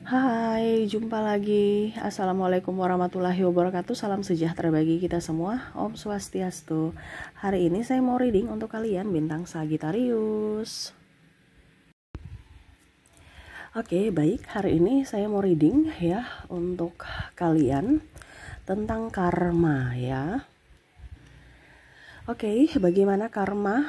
Hai, jumpa lagi. Assalamualaikum warahmatullahi wabarakatuh. Salam sejahtera bagi kita semua. Om Swastiastu. Hari ini saya mau reading untuk kalian bintang Sagittarius. Oke, baik. Hari ini saya mau reading ya untuk kalian tentang karma ya. Oke, bagaimana karma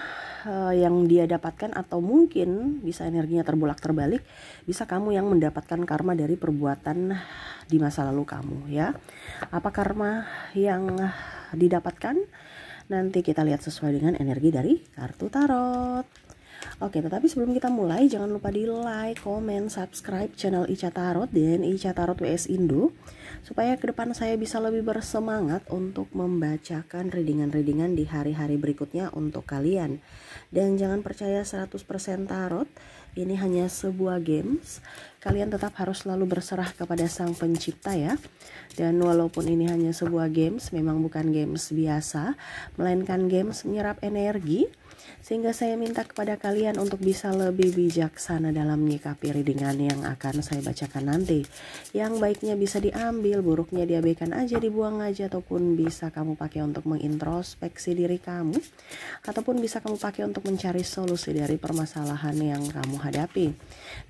yang dia dapatkan, atau mungkin bisa energinya terbolak terbalik, bisa kamu yang mendapatkan karma dari perbuatan di masa lalu kamu ya. Apa karma yang didapatkan? Nanti kita lihat sesuai dengan energi dari kartu tarot. Oke, tetapi sebelum kita mulai, jangan lupa di like, komen, subscribe channel Ica Tarot dan Ica Tarot WS Indo, supaya ke depan saya bisa lebih bersemangat untuk membacakan readingan-readingan di hari-hari berikutnya untuk kalian. Dan jangan percaya 100% tarot, ini hanya sebuah games. Kalian tetap harus selalu berserah kepada Sang Pencipta ya. Dan walaupun ini hanya sebuah games, memang bukan games biasa, melainkan games menyerap energi, sehingga saya minta kepada kalian untuk bisa lebih bijaksana dalam menyikapi readingan yang akan saya bacakan nanti. Yang baiknya bisa diambil, buruknya diabaikan aja, dibuang aja, ataupun bisa kamu pakai untuk mengintrospeksi diri kamu, ataupun bisa kamu pakai untuk mencari solusi dari permasalahan yang kamu hadapi.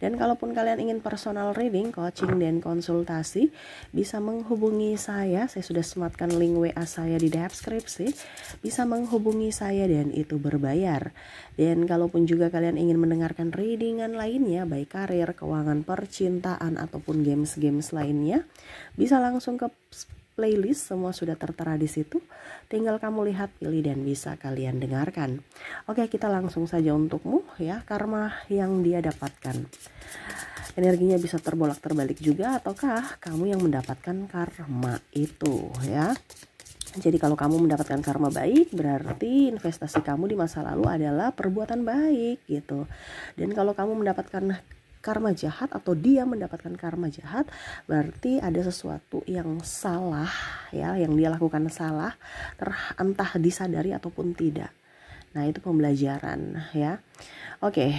Dan kalaupun kalian ingin personal reading, coaching, dan konsultasi, bisa menghubungi saya sudah sematkan link WA saya di deskripsi, bisa menghubungi saya dan itu berbayar. Dan kalaupun juga kalian ingin mendengarkan readingan lainnya, baik karir, keuangan, percintaan, ataupun games-games lainnya, bisa langsung ke playlist, semua sudah tertera di situ. Tinggal kamu lihat, pilih, dan bisa kalian dengarkan. Oke, kita langsung saja untukmu ya, karma yang dia dapatkan. Energinya bisa terbolak terbalik juga, ataukah kamu yang mendapatkan karma itu ya. Jadi kalau kamu mendapatkan karma baik, berarti investasi kamu di masa lalu adalah perbuatan baik gitu. Dan kalau kamu mendapatkan karma jahat, atau dia mendapatkan karma jahat, berarti ada sesuatu yang salah ya, yang dia lakukan salah, entah disadari ataupun tidak. Nah, itu pembelajaran ya. Oke,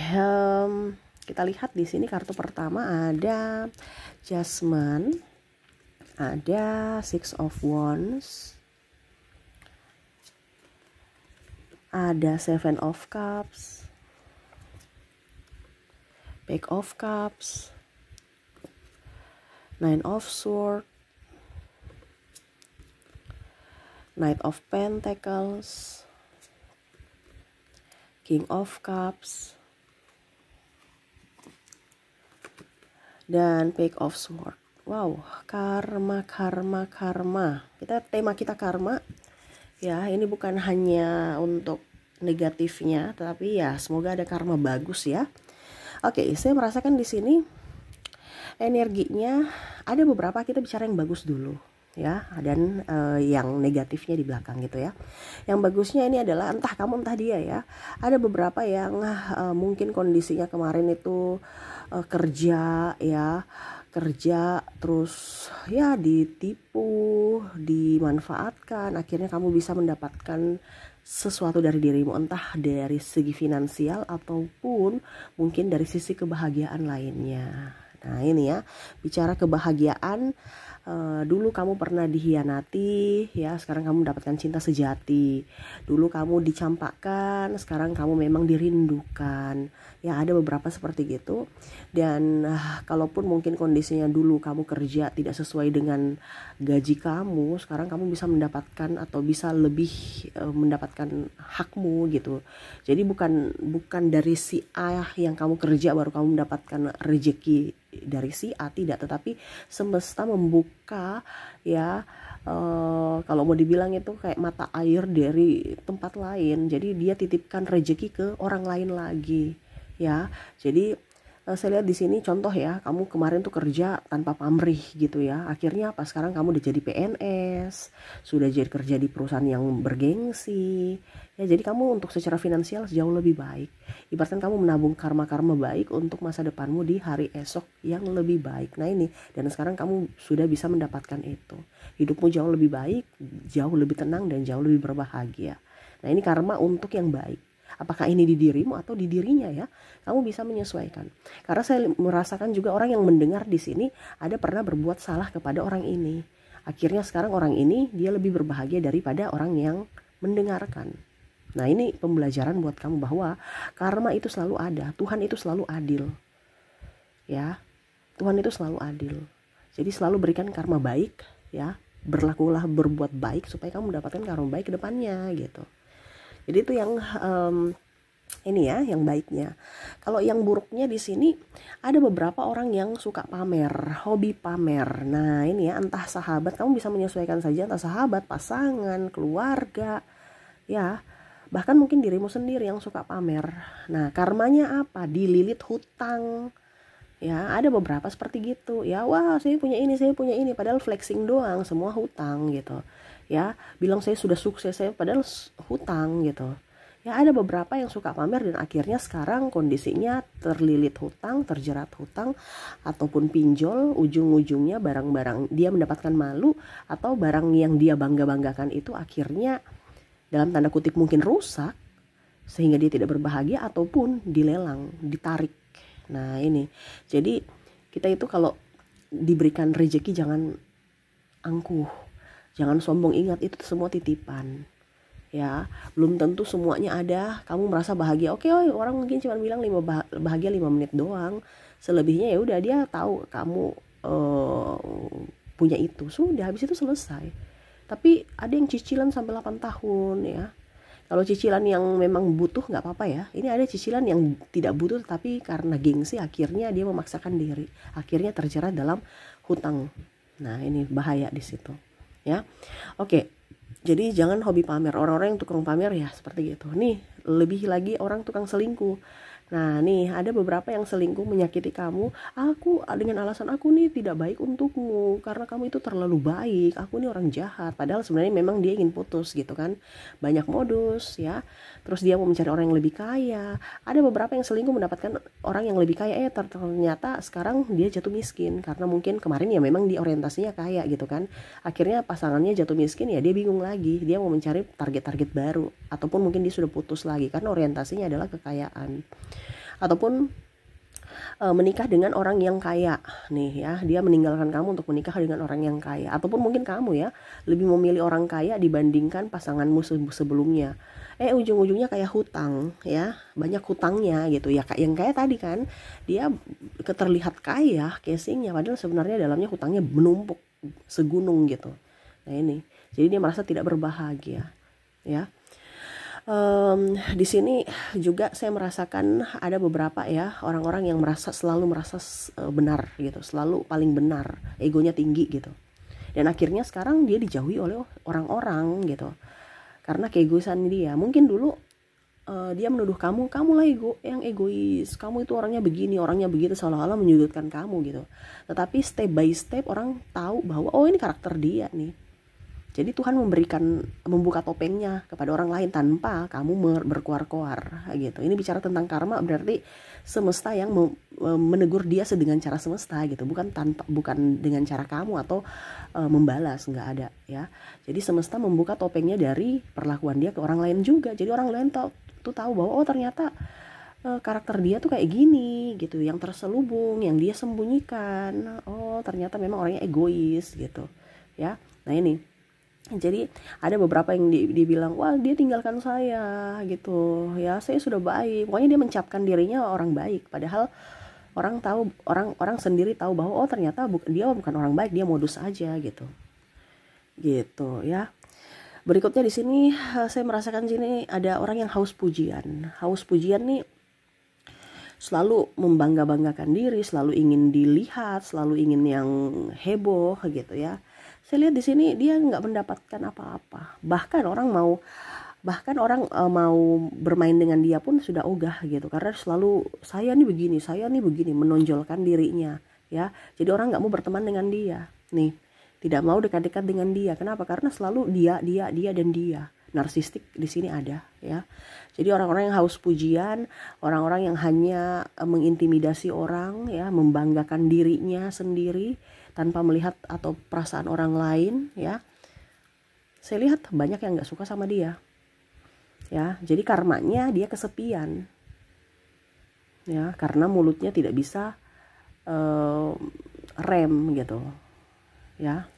kita lihat di sini kartu pertama ada Judgment, ada Six of Wands, ada Seven of Cups, Page of Cups, Nine of Swords, Knight of Pentacles, King of Cups, dan Page of Swords. Wow, karma. Tema kita karma. Ya, ini bukan hanya untuk negatifnya, tetapi ya semoga ada karma bagus ya. Oke, saya merasakan di sini energinya ada beberapa, kita bicara yang bagus dulu ya, dan yang negatifnya di belakang gitu ya. Yang bagusnya ini adalah entah kamu entah dia ya. Ada beberapa yang mungkin kondisinya kemarin itu kerja terus ya ditipu, dimanfaatkan, akhirnya kamu bisa mendapatkan sesuatu dari dirimu, entah dari segi finansial ataupun mungkin dari sisi kebahagiaan lainnya. Nah, ini ya, bicara kebahagiaan, dulu kamu pernah dihianati ya, sekarang kamu mendapatkan cinta sejati. Dulu kamu dicampakkan, sekarang kamu memang dirindukan. Ya, ada beberapa seperti gitu. Dan kalaupun mungkin kondisinya dulu kamu kerja tidak sesuai dengan gaji kamu, sekarang kamu bisa mendapatkan atau bisa lebih mendapatkan hakmu gitu. Jadi bukan dari si A yang kamu kerja baru kamu mendapatkan rezeki dari si A, tidak, tetapi semesta membuka ya, kalau mau dibilang itu kayak mata air dari tempat lain. Jadi dia titipkan rezeki ke orang lain lagi ya. Jadi saya lihat di sini contoh ya, kamu kemarin tuh kerja tanpa pamrih gitu ya. Akhirnya apa? Sekarang kamu udah jadi PNS, sudah jadi kerja di perusahaan yang bergengsi. Ya, jadi kamu untuk secara finansial jauh lebih baik. Ibaratkan kamu menabung karma-karma baik untuk masa depanmu di hari esok yang lebih baik. Nah, ini, dan sekarang kamu sudah bisa mendapatkan itu. Hidupmu jauh lebih baik, jauh lebih tenang, dan jauh lebih berbahagia. Nah, ini karma untuk yang baik. Apakah ini di dirimu atau di dirinya ya? Kamu bisa menyesuaikan. Karena saya merasakan juga orang yang mendengar di sini ada pernah berbuat salah kepada orang ini. Akhirnya sekarang orang ini dia lebih berbahagia daripada orang yang mendengarkan. Nah, ini pembelajaran buat kamu bahwa karma itu selalu ada. Tuhan itu selalu adil. Ya. Tuhan itu selalu adil. Jadi selalu berikan karma baik, ya. Berlakulah berbuat baik supaya kamu mendapatkan karma baik ke depannya gitu. Jadi itu yang ini ya, yang baiknya. Kalau yang buruknya di sini ada beberapa orang yang suka pamer, hobi pamer. Nah, ini ya, entah sahabat, kamu bisa menyesuaikan saja, entah sahabat, pasangan, keluarga, ya. Bahkan mungkin dirimu sendiri yang suka pamer. Nah, karmanya apa? Dililit hutang. Ya, ada beberapa seperti gitu. Ya, wah, saya punya ini, padahal flexing doang, semua hutang gitu. Ya, bilang saya sudah sukses, saya padahal hutang gitu. Ya, ada beberapa yang suka pamer dan akhirnya sekarang kondisinya terlilit hutang, terjerat hutang ataupun pinjol, ujung-ujungnya barang-barang dia mendapatkan malu atau barang yang dia bangga-banggakan itu akhirnya dalam tanda kutip mungkin rusak sehingga dia tidak berbahagia ataupun dilelang, ditarik. Nah, ini. Jadi kita itu kalau diberikan rezeki jangan angkuh. Jangan sombong, ingat itu semua titipan. Ya, belum tentu semuanya ada. Kamu merasa bahagia. Oke, orang mungkin cuma bilang bahagia 5 menit doang. Selebihnya ya udah dia tahu kamu punya itu. Sudah, habis itu selesai. Tapi ada yang cicilan sampai 8 tahun ya. Kalau cicilan yang memang butuh nggak apa-apa ya. Ini ada cicilan yang tidak butuh tapi karena gengsi akhirnya dia memaksakan diri. Akhirnya terjerat dalam hutang. Nah, ini bahaya di situ. Ya. Oke. Jadi jangan hobi pamer. Orang-orang yang tukang pamer ya seperti gitu. Nih, lebih lagi orang tukang selingkuh. Nah, nih ada beberapa yang selingkuh menyakiti kamu. Aku dengan alasan aku nih tidak baik untukmu karena kamu itu terlalu baik. Aku nih orang jahat. Padahal sebenarnya memang dia ingin putus gitu kan. Banyak modus ya. Terus dia mau mencari orang yang lebih kaya. Ada beberapa yang selingkuh mendapatkan orang yang lebih kaya. Ternyata sekarang dia jatuh miskin karena mungkin kemarin ya memang dia orientasinya kaya gitu kan. Akhirnya pasangannya jatuh miskin ya dia bingung lagi. Dia mau mencari target-target baru ataupun mungkin dia sudah putus lagi karena orientasinya adalah kekayaan. Ataupun menikah dengan orang yang kaya nih ya, dia meninggalkan kamu untuk menikah dengan orang yang kaya. Ataupun mungkin kamu ya lebih memilih orang kaya dibandingkan pasanganmu sebelumnya. Ujung-ujungnya kayak hutang ya, banyak hutangnya gitu ya. Yang kaya tadi kan dia terlihat kaya casingnya, padahal sebenarnya dalamnya hutangnya menumpuk segunung gitu. Nah, ini jadi dia merasa tidak berbahagia ya. Di sini juga saya merasakan ada beberapa ya orang-orang yang selalu merasa benar gitu, selalu paling benar, egonya tinggi gitu. Dan akhirnya sekarang dia dijauhi oleh orang-orang gitu. Karena keegoisan dia. Mungkin dulu dia menuduh kamulah yang egois, kamu itu orangnya begini, orangnya begitu, seolah-olah menyudutkan kamu gitu. Tetapi step by step orang tahu bahwa oh ini karakter dia nih. Jadi Tuhan membuka topengnya kepada orang lain tanpa kamu berkoar-koar gitu. Ini bicara tentang karma, berarti semesta yang menegur dia dengan cara semesta gitu, bukan dengan cara kamu atau membalas, nggak ada ya. Jadi semesta membuka topengnya dari perlakuan dia ke orang lain juga. Jadi orang lain tuh tahu bahwa oh ternyata karakter dia tuh kayak gini gitu, yang terselubung, yang dia sembunyikan. Oh ternyata memang orangnya egois gitu ya. Nah, ini jadi ada beberapa yang dibilang wah dia tinggalkan saya gitu ya, saya sudah baik, pokoknya dia mencapkan dirinya orang baik, padahal orang sendiri tahu bahwa oh ternyata dia bukan orang baik, dia modus aja gitu ya. Berikutnya di sini saya merasakan sini ada orang yang haus pujian nih, selalu membangga-banggakan diri, selalu ingin dilihat, selalu ingin yang heboh gitu ya. Saya lihat di sini dia nggak mendapatkan apa-apa. Bahkan orang mau bermain dengan dia pun sudah ogah gitu, karena selalu saya nih begini, menonjolkan dirinya ya. Jadi orang nggak mau berteman dengan dia nih, tidak mau dekat-dekat dengan dia. Kenapa? Karena selalu dia dan dia. Narsistik di sini ada ya. Jadi orang-orang yang haus pujian, orang-orang yang hanya mengintimidasi orang ya, membanggakan dirinya sendiri tanpa melihat atau perasaan orang lain ya. Saya lihat banyak yang nggak suka sama dia ya. Jadi karmanya dia kesepian, ya, karena mulutnya tidak bisa rem gitu, ya.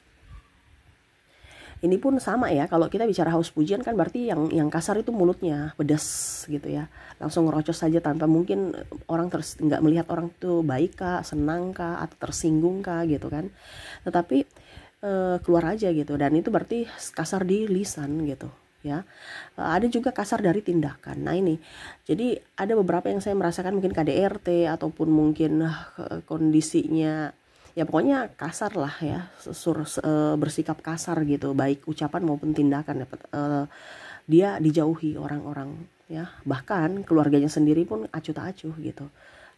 Ini pun sama ya, kalau kita bicara haus pujian kan berarti yang kasar itu mulutnya pedas gitu ya, langsung ngerocos saja tanpa mungkin orang nggak melihat orang itu baik kah, senang kah, atau tersinggung kah gitu kan, tetapi keluar aja gitu, dan itu berarti kasar di lisan gitu ya. Ada juga kasar dari tindakan. Nah ini, jadi ada beberapa yang saya merasakan mungkin KDRT ataupun mungkin kondisinya ya pokoknya kasar lah ya, bersikap kasar gitu, baik ucapan maupun tindakan. Dia dijauhi orang-orang ya, bahkan keluarganya sendiri pun acuh tak acuh gitu.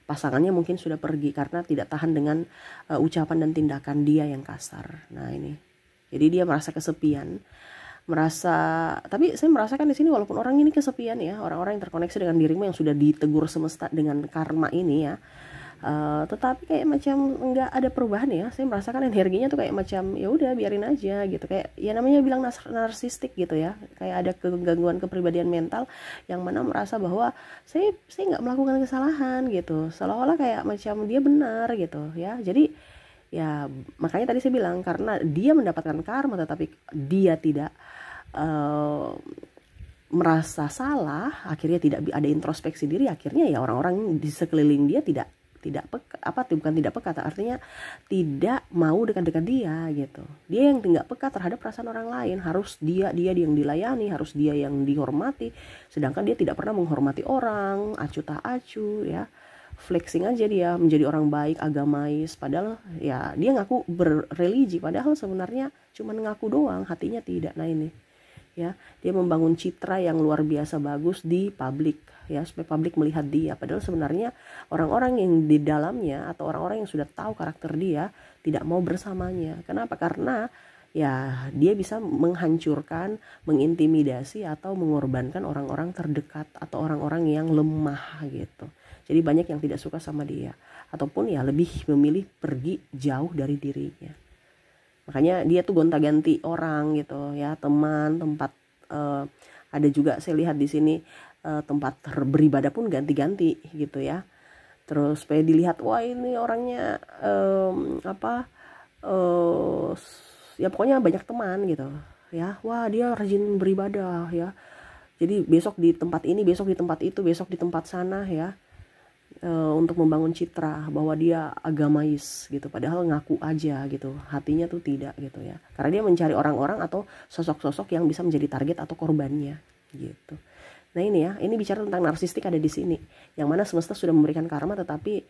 Pasangannya mungkin sudah pergi karena tidak tahan dengan ucapan dan tindakan dia yang kasar. Nah ini, jadi dia merasa kesepian, tapi saya merasakan di sini walaupun orang ini kesepian ya, orang-orang yang terkoneksi dengan dirimu yang sudah ditegur semesta dengan karma ini ya, tetapi kayak macam nggak ada perubahan ya. Saya merasakan energinya tuh kayak macam ya udah biarin aja gitu, kayak ya namanya bilang narsistik gitu ya, kayak ada kegangguan kepribadian mental yang mana merasa bahwa saya nggak melakukan kesalahan gitu, seolah-olah kayak macam dia benar gitu ya. Jadi ya makanya tadi saya bilang, karena dia mendapatkan karma tetapi dia tidak merasa salah, akhirnya tidak ada introspeksi diri, akhirnya ya orang-orang di sekeliling dia tidak peka, bukan tidak peka, artinya tidak mau dekat-dekat dia gitu. Dia yang tidak peka terhadap perasaan orang lain, harus dia yang dilayani, harus dia yang dihormati, sedangkan dia tidak pernah menghormati orang, acuh tak acuh ya, flexing aja dia menjadi orang baik, agamais, padahal ya dia ngaku berreligi, padahal sebenarnya cuma ngaku doang, hatinya tidak. Nah ini ya, dia membangun citra yang luar biasa bagus di publik ya, supaya publik melihat dia, padahal sebenarnya orang-orang yang di dalamnya atau orang-orang yang sudah tahu karakter dia tidak mau bersamanya. Kenapa? Karena ya dia bisa menghancurkan, mengintimidasi atau mengorbankan orang-orang terdekat atau orang-orang yang lemah gitu. Jadi banyak yang tidak suka sama dia ataupun ya lebih memilih pergi jauh dari dirinya. Makanya dia tuh gonta-ganti orang gitu ya, teman, tempat, ada juga saya lihat di sini tempat beribadah pun ganti-ganti gitu ya. Terus supaya dilihat, wah ini orangnya ya pokoknya banyak teman gitu ya, wah dia rajin beribadah ya. Jadi besok di tempat ini, besok di tempat itu, besok di tempat sana ya. Untuk membangun citra bahwa dia agamais gitu, padahal ngaku aja gitu, hatinya tuh tidak gitu ya, karena dia mencari orang-orang atau sosok-sosok yang bisa menjadi target atau korbannya gitu. Nah ini ya, ini bicara tentang narsistik ada di sini, yang mana semesta sudah memberikan karma tetapi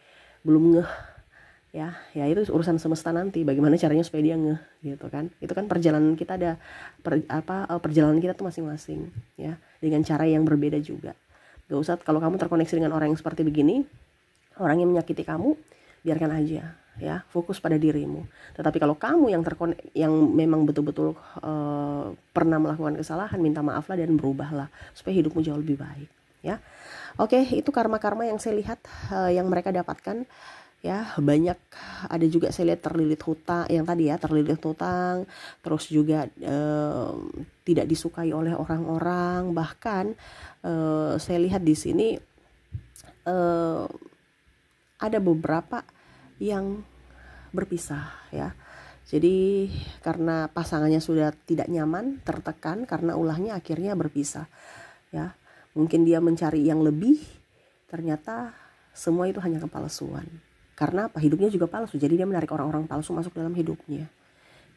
belum ngeh ya itu urusan semesta nanti, bagaimana caranya supaya dia ngeh gitu kan. Itu kan perjalanan kita ada perjalanan kita tuh masing-masing ya, dengan cara yang berbeda juga. Gak usah, kalau kamu terkoneksi dengan orang yang seperti begini, orang yang menyakiti kamu, biarkan aja ya, fokus pada dirimu. Tetapi kalau kamu yang memang betul-betul pernah melakukan kesalahan, minta maaflah dan berubahlah supaya hidupmu jauh lebih baik ya. Oke, itu karma-karma yang saya lihat yang mereka dapatkan ya. Banyak, ada juga saya lihat terlilit hutang, yang tadi ya terlilit hutang, terus juga tidak disukai oleh orang-orang, bahkan saya lihat di sini ada beberapa yang berpisah ya. Jadi karena pasangannya sudah tidak nyaman, tertekan karena ulahnya, akhirnya berpisah ya. Mungkin dia mencari yang lebih, ternyata semua itu hanya kepalsuan. Karena apa? Hidupnya juga palsu, jadi dia menarik orang-orang palsu masuk dalam hidupnya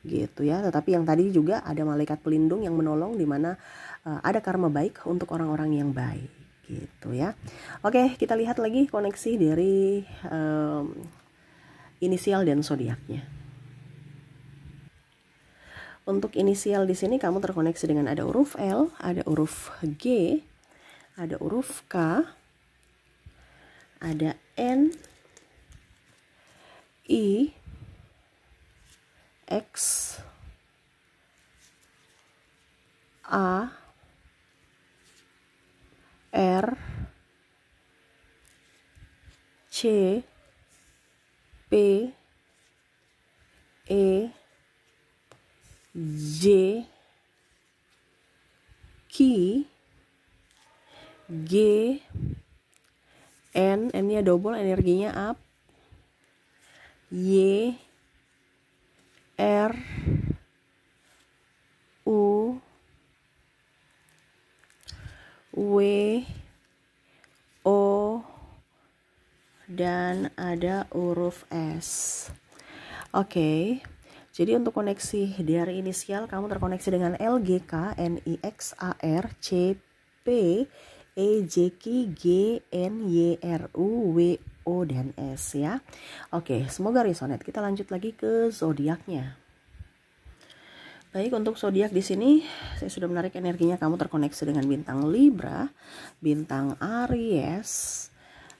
gitu ya. Tetapi yang tadi juga ada malaikat pelindung yang menolong, di mana ada karma baik untuk orang-orang yang baik gitu ya. Oke, kita lihat lagi koneksi dari inisial dan zodiaknya. Untuk inisial di sini kamu terkoneksi dengan ada huruf L, ada huruf G, ada huruf K, ada N, I, X, A, R, C, P, E, J, Q, G, N-nya double, energinya up. Y, R, U, W, O, dan ada huruf S. Oke. Jadi untuk koneksi dari inisial kamu terkoneksi dengan L, G, K, N, I, X, A, R, C, P, E, J, K, G, N, Y, R, U, W, O, dan S ya. Oke, semoga resonate. Kita lanjut lagi ke zodiaknya. Baik, untuk zodiak di sini saya sudah menarik energinya, kamu terkoneksi dengan bintang Libra, bintang Aries,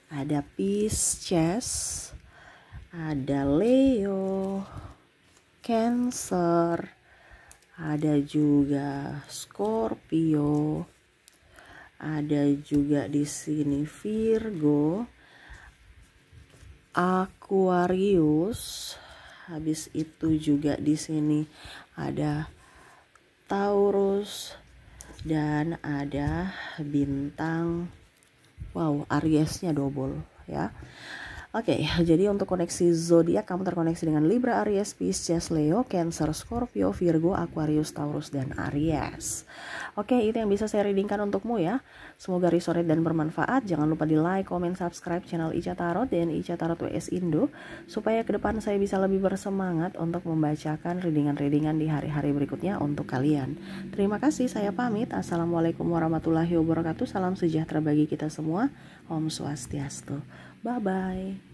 ada Pisces, ada Leo, Cancer, ada juga Scorpio, ada juga di sini Virgo, Aquarius, habis itu juga di sini ada Taurus, dan ada bintang Ariesnya double ya. Oke, jadi untuk koneksi zodiak kamu terkoneksi dengan Libra, Aries, Pisces, Leo, Cancer, Scorpio, Virgo, Aquarius, Taurus, dan Aries. Oke, itu yang bisa saya readingkan untukmu ya. Semoga resonate dan bermanfaat. Jangan lupa di like, comment, subscribe channel Ica Tarot dan Ica Tarot WS Indo, supaya ke depan saya bisa lebih bersemangat untuk membacakan readingan-readingan di hari-hari berikutnya untuk kalian. Terima kasih, saya pamit. Assalamualaikum warahmatullahi wabarakatuh. Salam sejahtera bagi kita semua. Om Swastiastu. Bye-bye.